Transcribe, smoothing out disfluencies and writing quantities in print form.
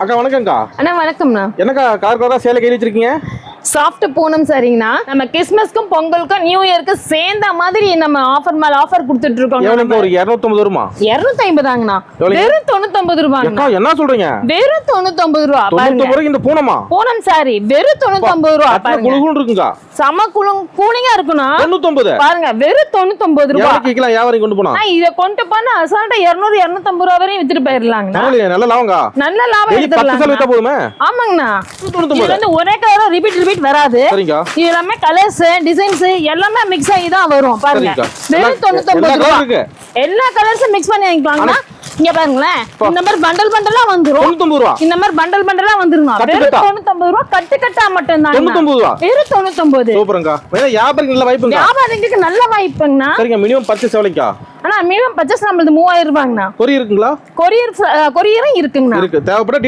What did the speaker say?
அக்கா வணக்கம்க்கா. அண்ணா வணக்கம்ண்ணா. என்னக்கா கார் சேலை கையில் வச்சிருக்கீங்க? சாஃப்ட் பூனம் சரிங்கண்ணா. நம்ம கிறிஸ்மஸ்க்கும் பொங்கலுக்கும் நியூ இயருக்கு சேர்ந்த மாதிரி நம்ம ஆஃபர் மேல ஆஃபர் கொடுத்துட்டு இருக்கோம். எவ்வளவு? ஒரு 250 வருமா? 250 வெறும் 99 ரூபாங்க. என்ன சொல்றீங்க? வெறும் 99 ரூபா. 99 ரூபாய்க்கு இந்த பூனமா? பூனம் சாரி வெறும் 99 ரூபா. பாருங்க குளுகுளு இருக்குங்க. சம கூலிங்கா இருக்குனா 99. பாருங்க வெறும் 99 ரூபா. யாருக்கு வியாபாரம் கொண்டு போனா? இத கொண்டு போனா அசால்ட்டா 200 250 ரூபா வரையும் வித்துட்டு போயிரலாங்க. நல்ல லாபங்க. நல்ல லாபம் எடுத்துறலாம். 10 வித்தா போதுமே. ஆமாங்கண்ணா. 99. இது வந்து ஒரே கலர் ரிப்பீட் வராது. சரிங்க. இது எல்லாமே கலர்ஸ் டிசைன்ஸ் எல்லாமே மிக்ஸ் ஆகி தான் வரும். பாருங்க வெறும் 99 ரூபா. எல்லா கலர்ஸும் மிக்ஸ் பண்ணி வாங்கிக்கலாம்னா. இங்க பாருங்களேன், இந்த மாதிரி பண்டலா வந்துரும். 99 ரூபா. இந்த மாதிரி பண்டலா வந்துருங்க. வெறும் 99 ரூபா. கட்டா மட்டும் தான். 99 ரூபா. வெறும் 99. சூப்பருங்க. வியாபாரிக்கு நல்ல வாய்ப்புங்க. வியாபாரிக்கு நல்ல வாய்ப்புங்கண்ணா. சரிங்க. மினிமம் பர்ச்சேஸ் எவ்வளவுக்கா? ஆனா மினிமம் பர்ச்சேஸ் நம்மளுக்கு 3000 ரூபாங்கண்ணா. கொரியர் இருக்குங்களா? கொரியரும் இருக்குங்கண்ணா. இருக்கு. தேவைப்பட